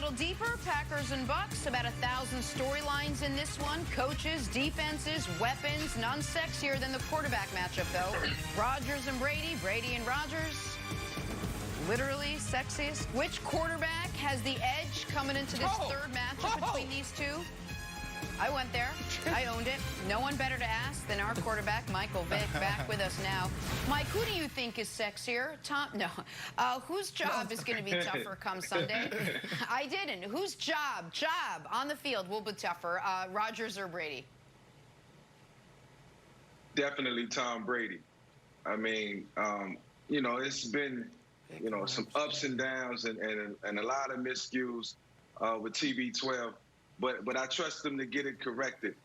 little deeper. Packers and Bucks, about 1,000 storylines in this one. Coaches, defenses, weapons. None sexier than the quarterback matchup, though. Rodgers and Brady. Brady and Rodgers. Literally sexiest. Which quarterback has the edge coming into this third matchup between these two? I went there. I owned it. No one better to ask than our quarterback, Michael Vick, back with us now. Mike, who do you think is sexier? Tom? No. Whose job is going to be tougher come Sunday? I didn't. Whose job on the field will be tougher, Rodgers or Brady? Definitely Tom Brady. I mean, you know, it's been, you know, some ups and downs and a lot of miscues with TB12. But I trust them to get it corrected.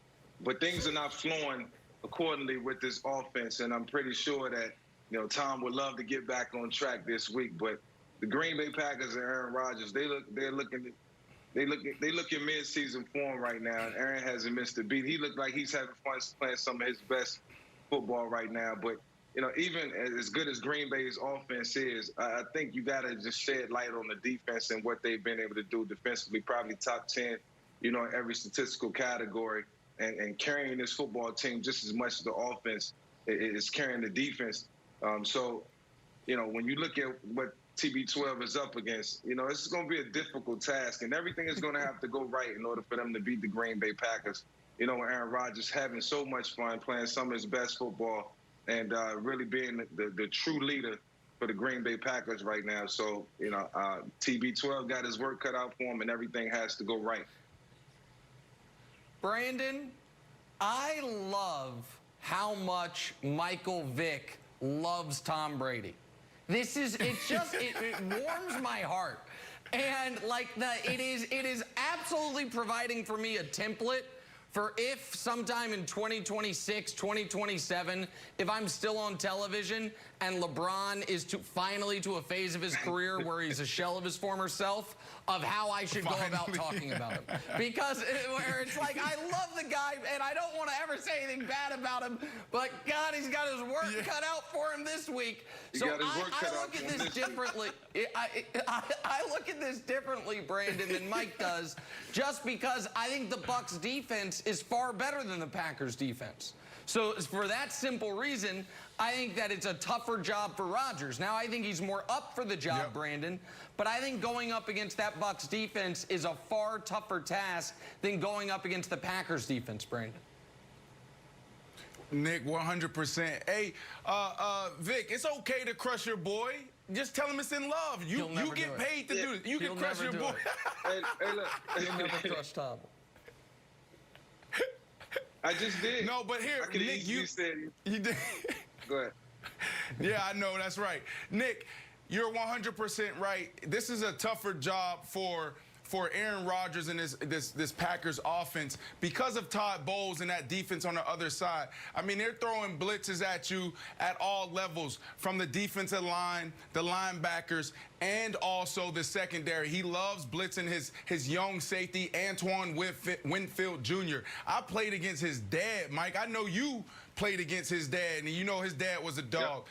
But things are not flowing accordingly with this offense, and I'm pretty sure that, you know, Tom would love to get back on track this week. But the Green Bay Packers and Aaron Rodgers, they look in mid-season form right now. And Aaron hasn't missed a beat. He looked like he's having fun playing some of his best football right now. But you know, even as good as Green Bay's offense is, I think you got to just shed light on the defense and what they've been able to do defensively. Probably top 10. You know, in every statistical category, and carrying this football team just as much as the offense is carrying the defense. So, you know, when you look at what TB12 is up against, you know, it's going to be a difficult task, and everything is going to have to go right in order for them to beat the Green Bay Packers. You know, Aaron Rodgers having so much fun playing some of his best football and really being the true leader for the Green Bay Packers right now. So, you know, TB12 got his work cut out for him, and everything has to go right. Brandon, I love how much Michael Vick loves Tom Brady. It warms my heart. And like it is absolutely providing for me a template for if sometime in 2026, 2027, if I'm still on television and LeBron is finally to a phase of his career where he's a shell of his former self, of how I should go about talking about him. Because where it's like, I love the guy, and I don't want to ever say anything bad about him, but God, he's got his work cut out for him this week. So I look at this differently. I look at this differently, Brandon, than Mike does, just because I think the Bucs defense is far better than the Packers defense. So for that simple reason, I think that it's a tougher job for Rodgers. Now, I think he's more up for the job, Brandon, but I think going up against that Bucs defense is a far tougher task than going up against the Packers defense, Brandon. Nick, 100%. Hey, Vic, it's okay to crush your boy. Just tell him it's in love. You get paid to do it. You can crush your boy. Hey, look. He'll never crush Tom. I just did. No, but here, Nick, you did. Go ahead. Yeah, I know. That's right. Nick, you're 100% right. This is a tougher job for Aaron Rodgers and this Packers offense because of Todd Bowles and that defense on the other side. I mean, they're throwing blitzes at you at all levels, from the defensive line, the linebackers, and also the secondary. He loves blitzing his young safety, Antoine Winfield Jr. I played against his dad, Mike. I know you played against his dad, and you know his dad was a dog.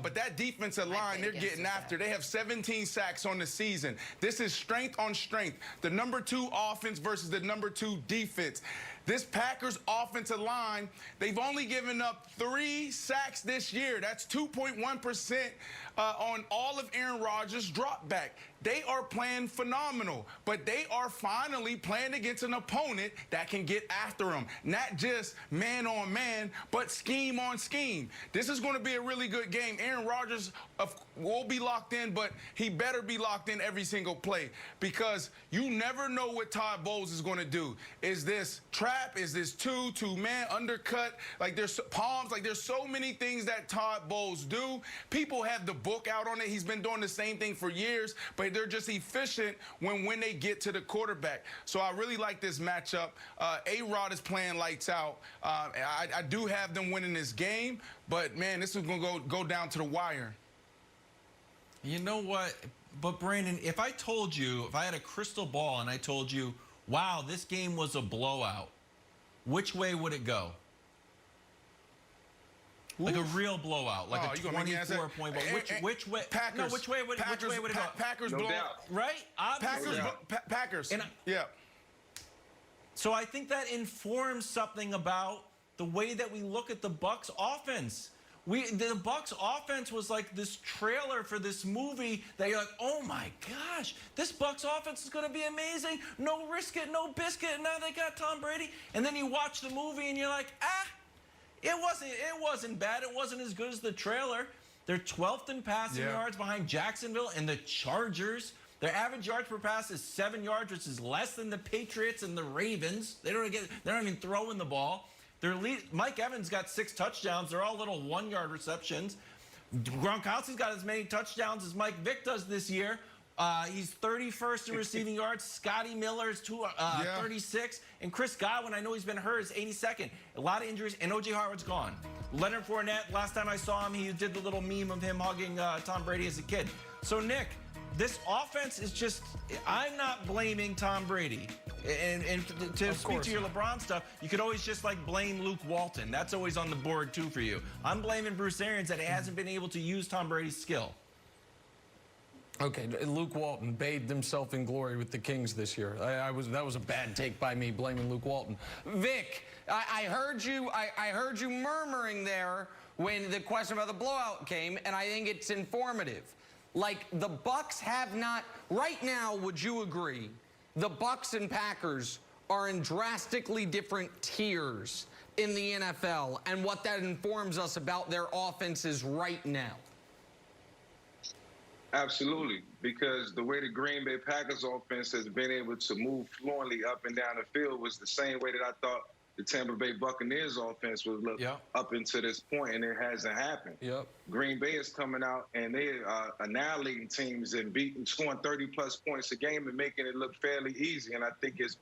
But that defensive line, they're getting after. They have 17 sacks on the season. This is strength on strength. The #2 offense versus the #2 defense. This Packers offensive line, they've only given up 3 sacks this year. That's 2.1% on all of Aaron Rodgers' drop back. They are playing phenomenal, but they are finally playing against an opponent that can get after them. Not just man on man, but scheme on scheme. This is going to be a really good game. Aaron Rodgers will be locked in, but he better be locked in every single play, because you never know what Todd Bowles is going to do. Is this trap? Is this two-man undercut? Like, there's palms. Like, there's so many things that Todd Bowles do. People have the book out on it. He's been doing the same thing for years, but they're just efficient when they get to the quarterback. So I really like this matchup. A-Rod is playing lights out. I do have them winning this game, but, man, this is going to go down to the wire. You know what? But, Brandon, if I had a crystal ball and I told you, wow, this game was a blowout, which way would it go? Like a real blowout, like a you gonna make me answer? 24-point ball. Which way? Packers. No, which way would it go? Packers No blow. doubt. Right? Obviously. Packers. And yeah. So I think that informs something about the way that we look at the Bucs offense. The Bucs offense was like this trailer for this movie that you're like, oh my gosh, this Bucs offense is going to be amazing. No risk it, no biscuit. And now they got Tom Brady. And then you watch the movie and you're like, it wasn't bad. It wasn't as good as the trailer. They're 12th in passing yards behind Jacksonville and the Chargers. Their average yards per pass is 7 yards, which is less than the Patriots and the Ravens. They're not even throwing the ball. Mike Evans got 6 touchdowns. They're all little 1-yard receptions. Gronkowski's got as many touchdowns as Mike Vick does this year. He's 31st in receiving yards. Scotty Miller's 36. And Chris Godwin, I know he's been hurt, is 82nd. A lot of injuries, and O.J. Howard's gone. Leonard Fournette, last time I saw him, he did the little meme of him hugging Tom Brady as a kid. So, Nick, this offense is just, I'm not blaming Tom Brady. And to speak to your LeBron stuff, you could always just like blame Luke Walton. That's always on the board too for you. I'm blaming Bruce Arians that he hasn't been able to use Tom Brady's skill. Okay, Luke Walton bathed himself in glory with the Kings this year. That was a bad take by me, blaming Luke Walton. Vic, I heard you murmuring there when the question about the blowout came, and I think it's informative. Like, the Bucs have not, right now, would you agree, the Bucs and Packers are in drastically different tiers in the NFL, and what that informs us about their offenses right now? Absolutely, because the way the Green Bay Packers offense has been able to move fluently up and down the field was the same way that I thought the Tampa Bay Buccaneers offense would look up until this point, and it hasn't happened. Green Bay is coming out, and they are annihilating teams and scoring 30-plus points a game and making it look fairly easy. And I think it's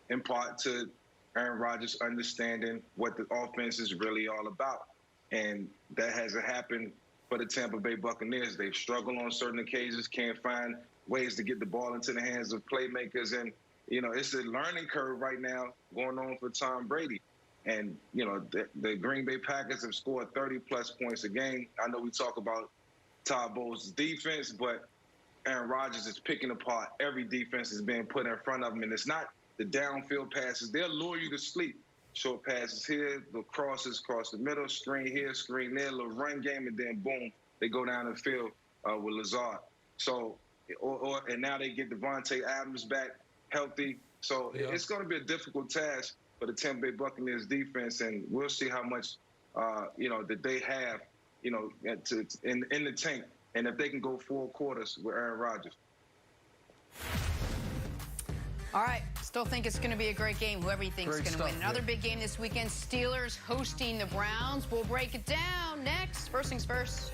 in part to Aaron Rodgers understanding what the offense is really all about. And that hasn't happened for the Tampa Bay Buccaneers. They've struggled on certain occasions, can't find ways to get the ball into the hands of playmakers. And you know, it's a learning curve right now going on for Tom Brady. And, you know, the Green Bay Packers have scored 30-plus points a game. I know we talk about Todd Bowles' defense, but Aaron Rodgers is picking apart every defense that's being put in front of him. And it's not the downfield passes. They'll lure you to sleep. Short passes here, the crosses across the middle, screen here, screen there, little run game, and then boom, they go down the field with Lazard. So, and now they get Devontae Adams back healthy. So it's going to be a difficult task for the Tampa Bay Buccaneers defense, and we'll see how much, that they have, in the tank, and if they can go 4 quarters with Aaron Rodgers. All right, still think it's going to be a great game. Whoever you think is going to win. Another big game this weekend, Steelers hosting the Browns. We'll break it down next. First things first.